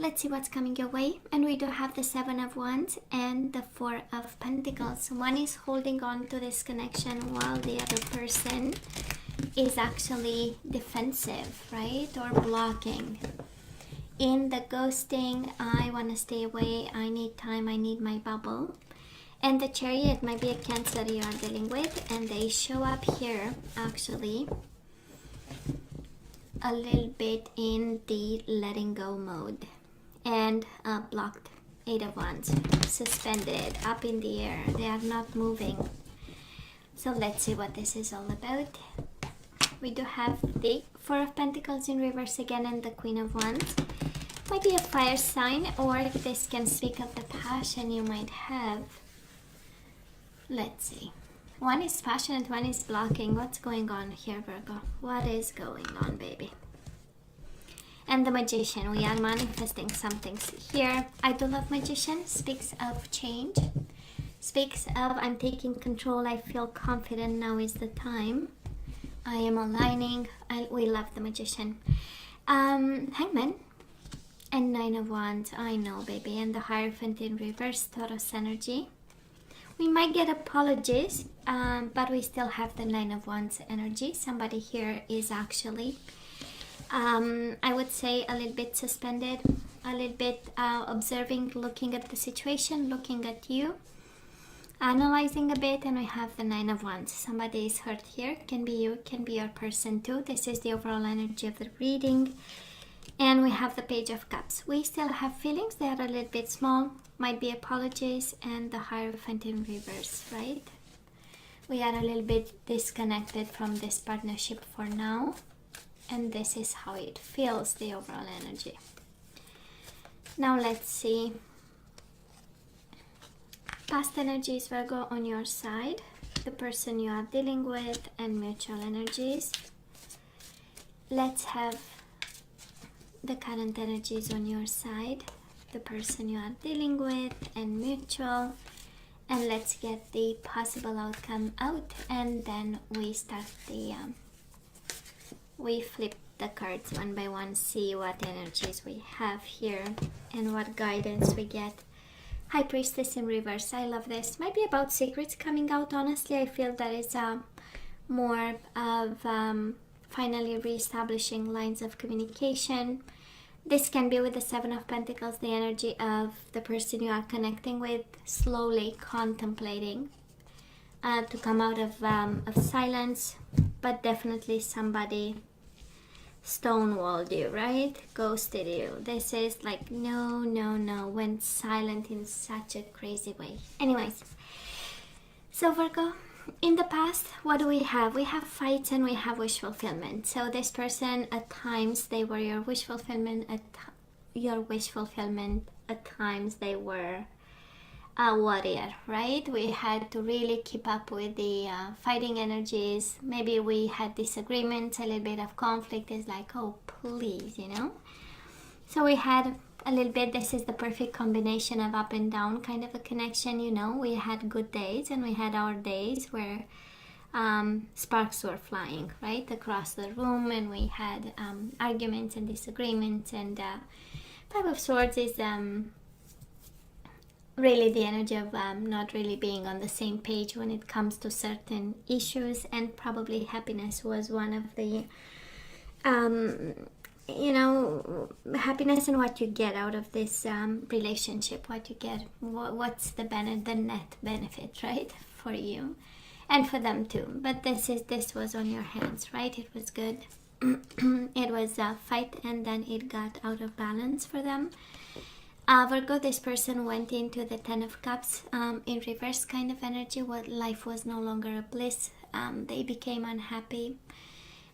let's see what's coming your way. And we do have the Seven of Wands and the Four of Pentacles. One is holding on to this connection while the other person is actually defensive, right? Or blocking. In the ghosting, I want to stay away, I need time, I need my bubble. And the Chariot might be a Cancer you are dealing with, and they show up here actually a little bit in the letting go mode. And blocked. Eight of Wands, suspended, up in the air, they are not moving. So let's see what this is all about. We do have the Four of Pentacles in reverse again, and the Queen of Wands. Might be a fire sign, or this can speak of the passion you might have. Let's see. One is passionate, one is blocking. What's going on here, Virgo? What is going on, baby? And the Magician. We are manifesting something here. I do love Magician. Speaks of change. Speaks of I'm taking control. I feel confident. Now is the time. I am aligning. We love the Magician. Hangman. And Nine of Wands. I know, baby. And the Hierophant in reverse. Taurus energy. We might get apologies, but we still have the Nine of Wands energy. Somebody here is actually, I would say, a little bit suspended, a little bit observing, looking at the situation, looking at you, analyzing a bit, and we have the Nine of Wands. Somebody is hurt here. Can be you, can be your person too. This is the overall energy of the reading. And we have the Page of Cups. We still have feelings. They are a little bit small. Might be apologies. And the Hierophant in reverse, right? We are a little bit disconnected from this partnership for now. And this is how it feels, the overall energy. Now let's see. Past energies, Virgo, on your side. The person you are dealing with and mutual energies. Let's have the current energies on your side, the person you are dealing with, and mutual. And let's get the possible outcome out, and then we start the we flip the cards one by one, see what energies we have here and what guidance we get. High Priestess in reverse. I love this. Might be about secrets coming out. Honestly, I feel that it's more of finally reestablishing lines of communication. This can be with the Seven of Pentacles, the energy of the person you are connecting with, slowly contemplating to come out of silence, but definitely somebody stonewalled you, right? Ghosted you. This is like no, went silent in such a crazy way. Anyways, so Virgo, in the past, what do we have? We have fights and we have wish fulfillment. So this person, at times, they were your wish fulfillment. At times, they were a warrior, right? We had to really keep up with the fighting energies. Maybe we had disagreements, a little bit of conflict. It's like, oh, please, you know? So we had a little bit, this is the perfect combination of up and down kind of a connection, you know. We had good days and we had our days where sparks were flying right across the room, and we had arguments and disagreements. And Five of Swords is really the energy of not really being on the same page when it comes to certain issues, and probably happiness was one of the you know, happiness and what you get out of this relationship, what you get, what's the net benefit, right, for you and for them too. But this was on your hands, right? It was good. It was a fight, and then it got out of balance for them. Virgo, this person went into the Ten of Cups in reverse kind of energy. What life was no longer a bliss. They became unhappy.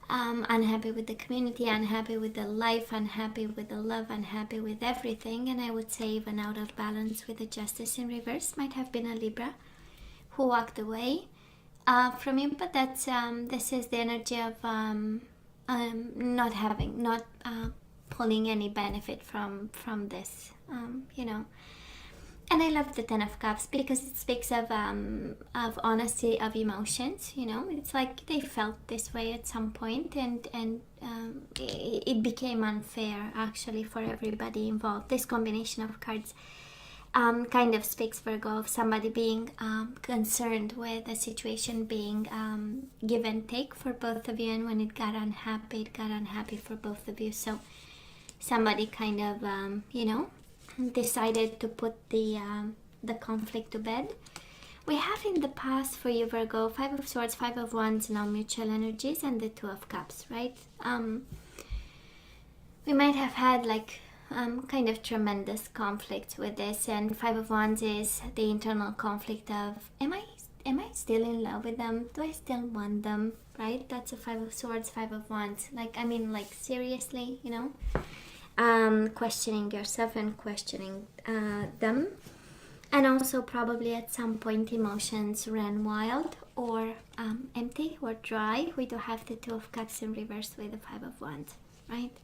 Unhappy with the community, unhappy with the life, unhappy with the love, unhappy with everything. And I would say even out of balance with the Justice in reverse. Might have been a Libra who walked away from him, but that's this is the energy of not pulling any benefit from this, you know. And I love the Ten of Cups because it speaks of honesty of emotions. You know, it's like they felt this way at some point, and it became unfair actually for everybody involved. This combination of cards kind of speaks, Virgo, of somebody being concerned with the situation being give and take for both of you, and when it got unhappy for both of you. So somebody kind of you know, decided to put the conflict to bed. We have in the past for you, Virgo, Five of Swords, Five of Wands, now mutual energies, and the Two of Cups, right? We might have had like kind of tremendous conflict with this, and Five of Wands is the internal conflict of am I still in love with them? Do I still want them? Right? That's a Five of Swords, Five of Wands. Like, I mean, like, seriously, you know? Questioning yourself and questioning them, and also probably at some point emotions ran wild or empty or dry. We do have the Two of Cups in reverse with the Five of Wands, right?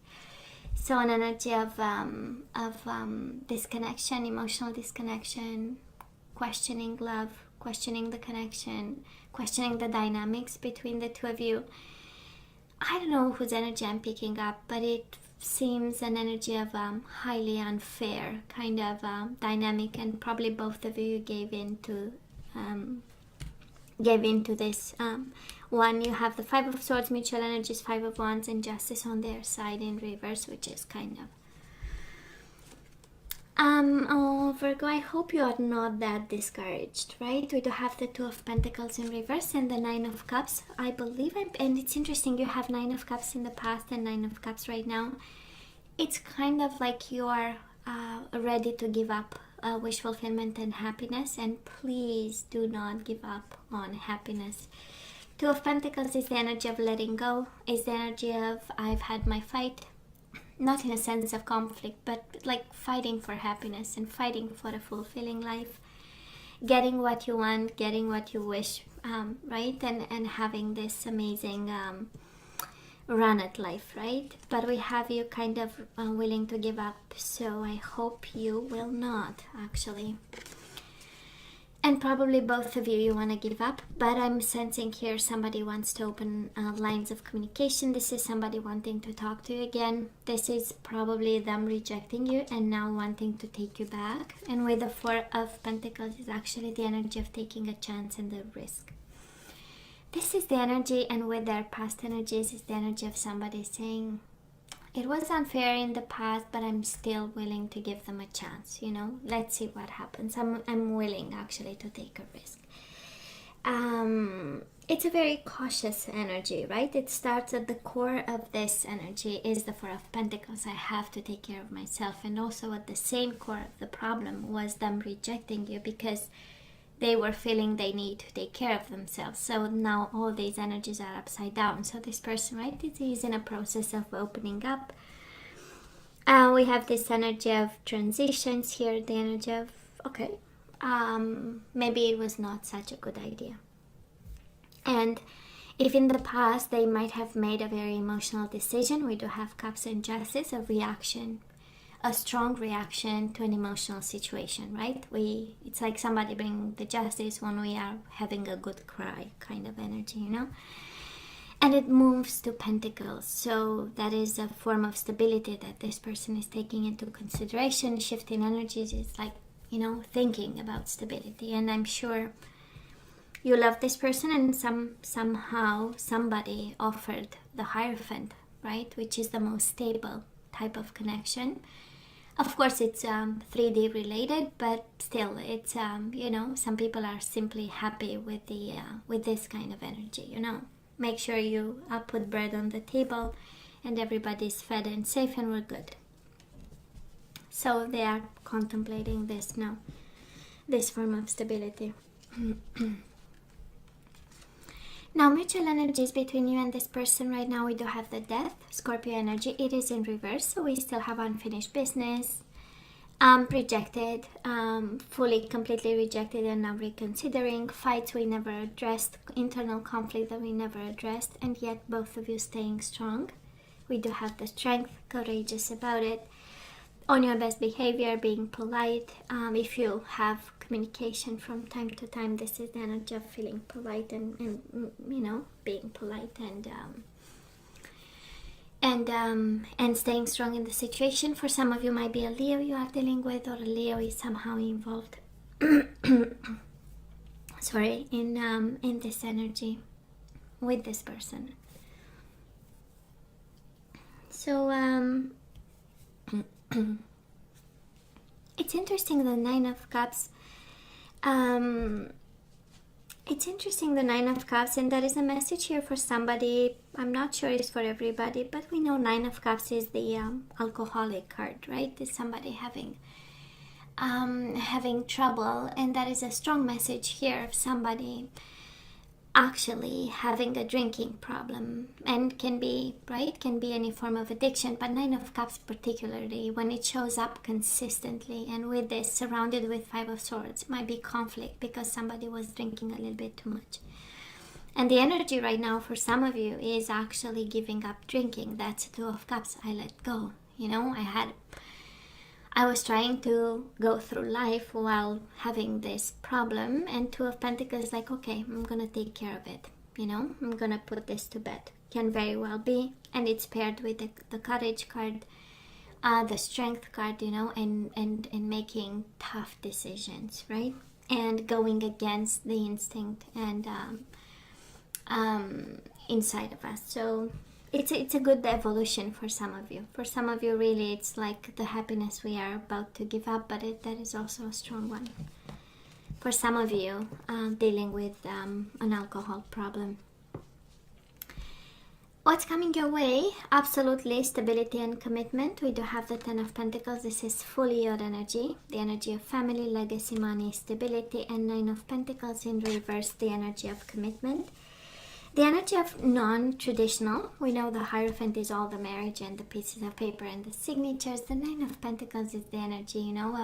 So an energy of disconnection, emotional disconnection, questioning love, questioning the connection, questioning the dynamics between the two of you. I don't know whose energy I'm picking up, but it seems an energy of highly unfair kind of dynamic, and probably both of you gave into this one. You have the Five of Swords, mutual energies, Five of Wands, and Justice on their side in reverse, which is kind of oh, Virgo, I hope you are not that discouraged, right? We do have the Two of Pentacles in reverse and the Nine of Cups. I believe, and it's interesting, you have Nine of Cups in the past and Nine of Cups right now. It's kind of like you are ready to give up wish fulfillment and happiness, and please do not give up on happiness. Two of Pentacles is the energy of letting go, is the energy of I've had my fight. Not in a sense of conflict, but like fighting for happiness and fighting for a fulfilling life, getting what you want, getting what you wish, right? And having this amazing run at life, right? But we have you kind of willing to give up, so I hope you will not, actually. And probably both of you want to give up, but I'm sensing here somebody wants to open lines of communication. This is somebody wanting to talk to you again. This is probably them rejecting you and now wanting to take you back. And with the Four of Pentacles is actually the energy of taking a chance and the risk. This is the energy, and with their past energies is the energy of somebody saying, it was unfair in the past, but I'm still willing to give them a chance, you know. Let's see what happens. I'm willing actually to take a risk. It's a very cautious energy, right? It starts at the core of this energy is the Four of Pentacles. I have to take care of myself. And also at the same core of the problem was them rejecting you because they were feeling they need to take care of themselves. So now all these energies are upside down. So this person, right, is in a process of opening up. We have this energy of transitions here, the energy of, okay, maybe it was not such a good idea. And if in the past they might have made a very emotional decision, we do have Cups and Justice, a reaction, a strong reaction to an emotional situation, right? It's like somebody bringing the justice when we are having a good cry kind of energy, you know? And it moves to Pentacles. So that is a form of stability that this person is taking into consideration. Shifting energies is like, you know, thinking about stability. And I'm sure you love this person, and somehow somebody offered the Hierophant, right? Which is the most stable type of connection. Of course, it's 3D related, but still, it's you know, some people are simply happy with the with this kind of energy. You know, make sure you put bread on the table, and everybody's fed and safe, and we're good. So they are contemplating this now, this form of stability. Now, mutual energies between you and this person right now, we do have the Death, Scorpio energy. It is in reverse, so we still have unfinished business, rejected, fully, completely rejected and now reconsidering, fights we never addressed, internal conflict that we never addressed, and yet both of you staying strong. We do have the Strength, courageous about it. on your best behavior, being polite. If you have communication from time to time, this is the energy of feeling polite and you know, being polite and staying strong in the situation. For some of you, might be a Leo you are dealing with, or a Leo is somehow involved. Sorry, in this energy with this person. So it's interesting, the Nine of Cups. It's interesting, the Nine of Cups, and there is a message here for somebody. I'm not sure it's for everybody, but we know Nine of Cups is the alcoholic card, right? It's somebody having trouble, and that is a strong message here of somebody actually having a drinking problem, and can be, right, can be any form of addiction, but Nine of Cups particularly, when it shows up consistently, and with this surrounded with Five of Swords, might be conflict because somebody was drinking a little bit too much. And the energy right now for some of you is actually giving up drinking. That's Two of Cups. I let go. You know, I was trying to go through life while having this problem, and Two of Pentacles, like, okay, I'm gonna take care of it, you know, I'm gonna put this to bed. Can very well be, and it's paired with the Courage card, the Strength card, you know, and making tough decisions, right, and going against the instinct and inside of us. So it's a good evolution for some of you. For some of you, really, it's like the happiness we are about to give up, but that is also a strong one. For some of you, dealing with an alcohol problem. What's coming your way? Absolutely stability and commitment. We do have the Ten of Pentacles. This is fully your energy. The energy of family, legacy, money, stability, and Nine of Pentacles in reverse, the energy of commitment. The energy of non-traditional, we know the Hierophant is all the marriage and the pieces of paper and the signatures. The Nine of Pentacles is the energy, you know,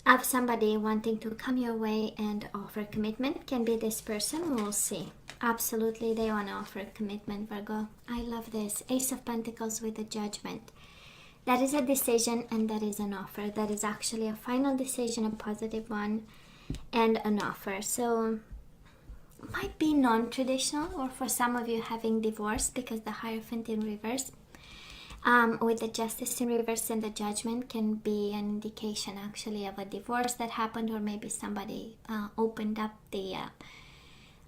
of somebody wanting to come your way and offer commitment. Can be this person, we'll see. Absolutely, they want to offer commitment, Virgo. I love this. Ace of Pentacles with the Judgment. That is a decision and that is an offer. That is actually a final decision, a positive one, and an offer. So might be non-traditional, or for some of you having divorce, because the Hierophant in reverse with the Justice in reverse and the Judgment can be an indication actually of a divorce that happened, or maybe somebody opened up the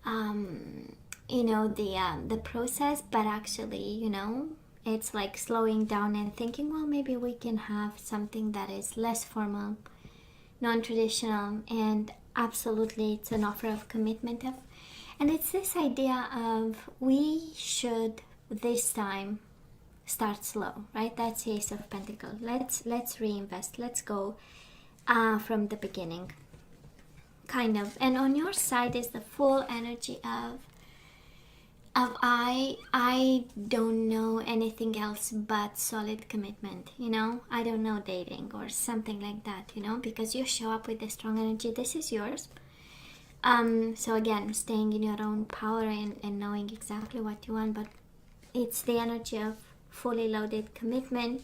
you know, the process, but actually, you know, it's like slowing down and thinking, well, maybe we can have something that is less formal, non-traditional, and absolutely it's an offer of commitment of. And it's this idea of we should this time start slow, right? That's the Ace of Pentacles. Let's reinvest. Let's go from the beginning, kind of. And on your side is the full energy of I don't know anything else but solid commitment. You know, I don't know dating or something like that. You know, because you show up with the strong energy. This is yours. So again, staying in your own power and knowing exactly what you want, but it's the energy of fully loaded commitment,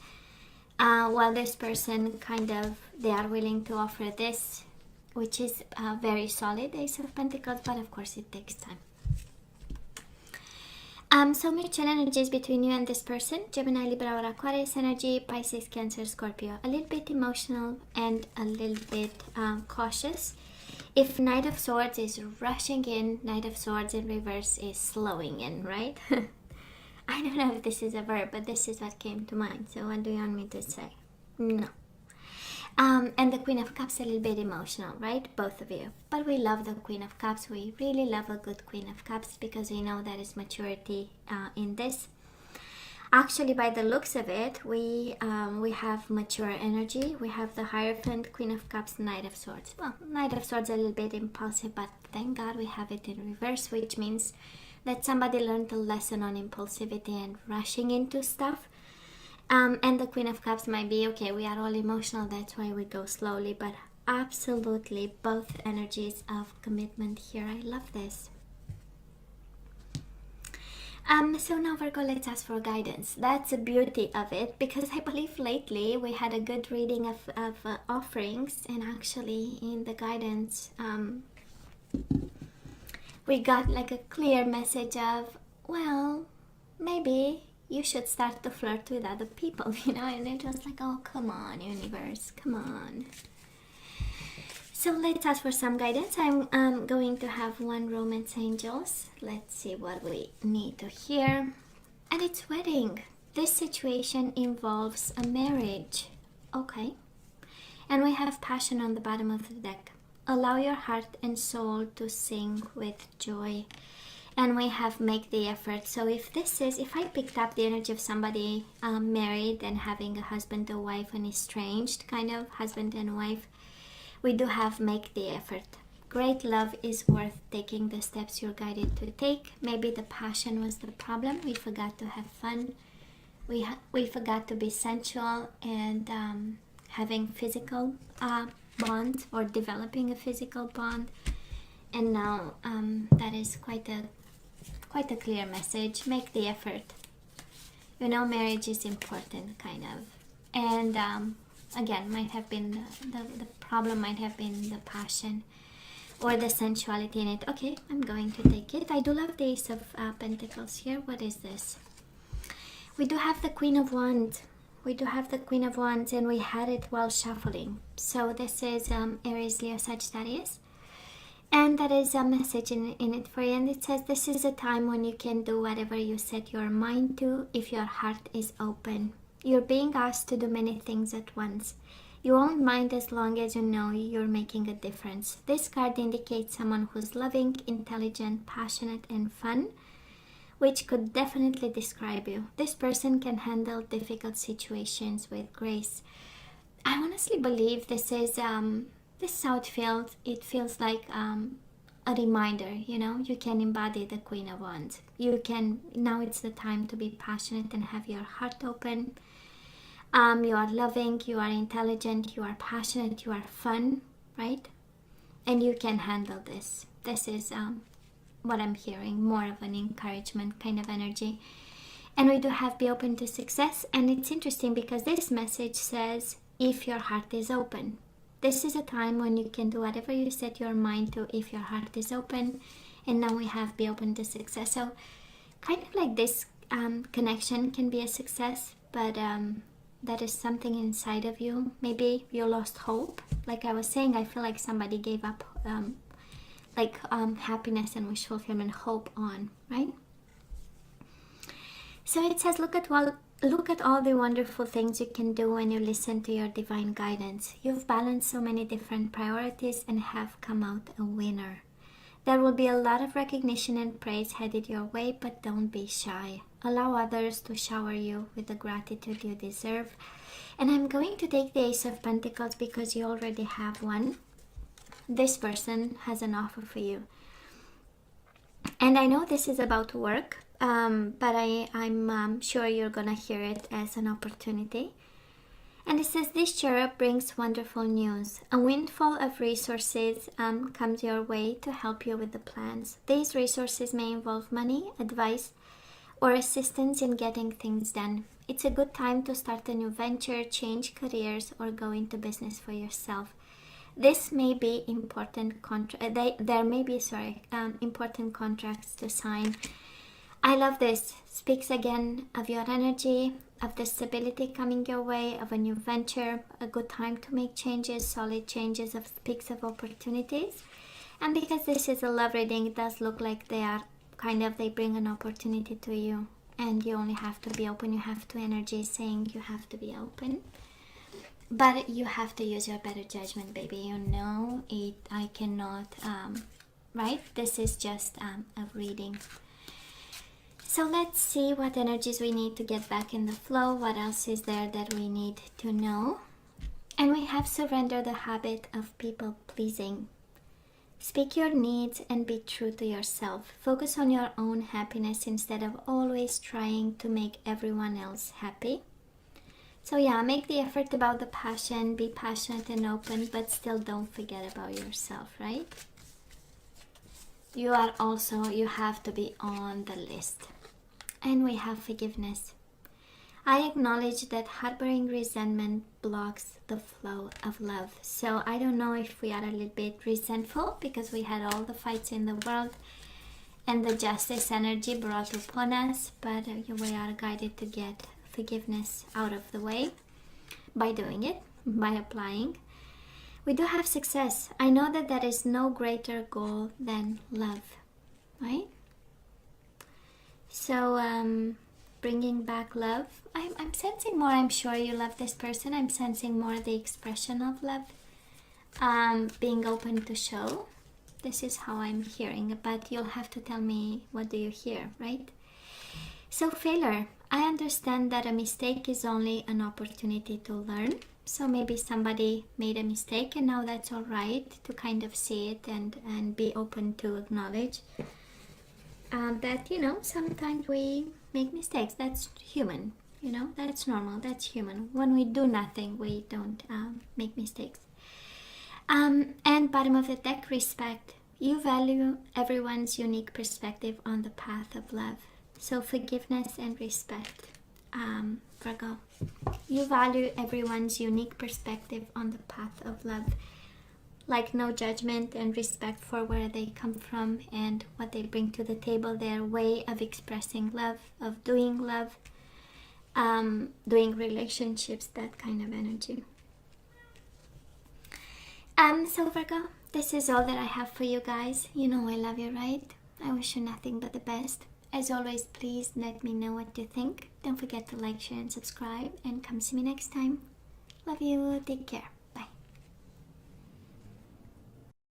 while this person kind of, they are willing to offer this, which is very solid, Ace of Pentacles, but of course it takes time. So mutual energies between you and this person: Gemini, Libra, or Aquarius energy, Pisces, Cancer, Scorpio. A little bit emotional and a little bit cautious. If Knight of Swords is rushing in, Knight of Swords in reverse is slowing in, right? I don't know if this is a verb, but this is what came to mind. So what do you want me to say? No. And the Queen of Cups, a little bit emotional, right? Both of you. But we love the Queen of Cups. We really love a good Queen of Cups because we know there is maturity in this. Actually, by the looks of it, we have mature energy. We have the Hierophant, Queen of Cups, Knight of Swords. Well, Knight of Swords a little bit impulsive, but thank God we have it in reverse, which means that somebody learned a lesson on impulsivity and rushing into stuff. And the Queen of Cups might be, okay, we are all emotional, that's why we go slowly, but absolutely both energies of commitment here. I love this. So now Virgo, let's ask for guidance. That's the beauty of it, because I believe lately we had a good reading of offerings, and actually in the guidance we got like a clear message of, well, maybe you should start to flirt with other people, you know, and it was like, oh, come on, universe, come on. So let's ask for some guidance. I'm going to have one romance angels. Let's see what we need to hear. And it's wedding. This situation involves a marriage. Okay. And we have passion on the bottom of the deck. Allow your heart and soul to sing with joy. And we have make the effort. So if I picked up the energy of somebody married and having a husband or wife, an estranged kind of husband and wife, we do have make the effort. Great love is worth taking the steps you're guided to take. Maybe the passion was the problem. We forgot to have fun. We forgot to be sensual and having physical bond, or developing a physical bond. And now that is quite a clear message. Make the effort. You know, marriage is important, kind of. And again, might have been the problem might have been the passion or the sensuality in it. Okay, I'm going to take it. I do love the Ace of Pentacles here. What is this? We do have the Queen of Wands. We do have the Queen of Wands, and we had it while shuffling. So this is Aries, Leo, Sagittarius. And that is a message in it for you. And it says this is a time when you can do whatever you set your mind to if your heart is open. You're being asked to do many things at once. You won't mind as long as you know you're making a difference. This card indicates someone who's loving, intelligent, passionate, and fun, which could definitely describe you. This person can handle difficult situations with grace. I honestly believe this is this is how it feels like a reminder, you know, you can embody the Queen of Wands. Now it's the time to be passionate and have your heart open. You are loving, you are intelligent, you are passionate, you are fun, right? And you can handle this. This is what I'm hearing, more of an encouragement kind of energy. And we do have be open to success. And it's interesting because this message says, if your heart is open. This is a time when you can do whatever you set your mind to if your heart is open. And now we have be open to success. So kind of like this connection can be a success, but that is something inside of you. Maybe you lost hope. Like I was saying, I feel like somebody gave up happiness and wish fulfillment, hope on, right? So it says, look at all the wonderful things you can do when you listen to your divine guidance. You've balanced so many different priorities and have come out a winner. There will be a lot of recognition and praise headed your way, but don't be shy. Allow others to shower you with the gratitude you deserve. And I'm going to take the Ace of Pentacles because you already have one. This person has an offer for you. And I know this is about work, but I'm sure you're going to hear it as an opportunity. And it says, this cherub brings wonderful news. A windfall of resources comes your way to help you with the plans. These resources may involve money, advice, or assistance in getting things done. It's a good time to start a new venture, change careers, or go into business for yourself. This may be important important contracts to sign. I love this. Speaks again of your energy, of the stability coming your way, of a new venture, a good time to make changes, solid changes, of speaks of opportunities. And because this is a love reading, it does look like they bring an opportunity to you, and you only have to be open. You have two energies saying you have to be open, but you have to use your better judgment, baby. You know it. I cannot right? This is just a reading. So let's see what energies we need to get back in the flow. What else is there that we need to know? And we have surrender the habit of people pleasing. Speak your needs and be true to yourself. Focus on your own happiness instead of always trying to make everyone else happy. So yeah, make the effort about the passion, be passionate and open, but still don't forget about yourself, right? You have to be on the list. And we have forgiveness. I acknowledge that harboring resentment blocks the flow of love. So I don't know if we are a little bit resentful because we had all the fights in the world and the justice energy brought upon us, but we are guided to get forgiveness out of the way by doing it, by applying. We do have success. I know that there is no greater goal than love, right? So bringing back love. I'm sensing more. I'm sure you love this person. I'm sensing more the expression of love. Being open to show. This is how I'm hearing, but you'll have to tell me what do you hear, right? So failure. I understand that a mistake is only an opportunity to learn. So maybe somebody made a mistake and now that's all right to kind of see it and be open to acknowledge that, you know, sometimes we make mistakes. That's human, you know, that's normal, that's human. When we do nothing, we don't make mistakes. And bottom of the deck, respect. You value everyone's unique perspective on the path of love. So forgiveness and respect, Virgo. You value everyone's unique perspective on the path of love. Like no judgment and respect for where they come from and what they bring to the table, their way of expressing love, of doing love, doing relationships, that kind of energy. So Virgo, this is all that I have for you guys. You know I love you, right? I wish you nothing but the best. As always, please let me know what you think. Don't forget to like, share, and subscribe. And come see me next time. Love you. Take care.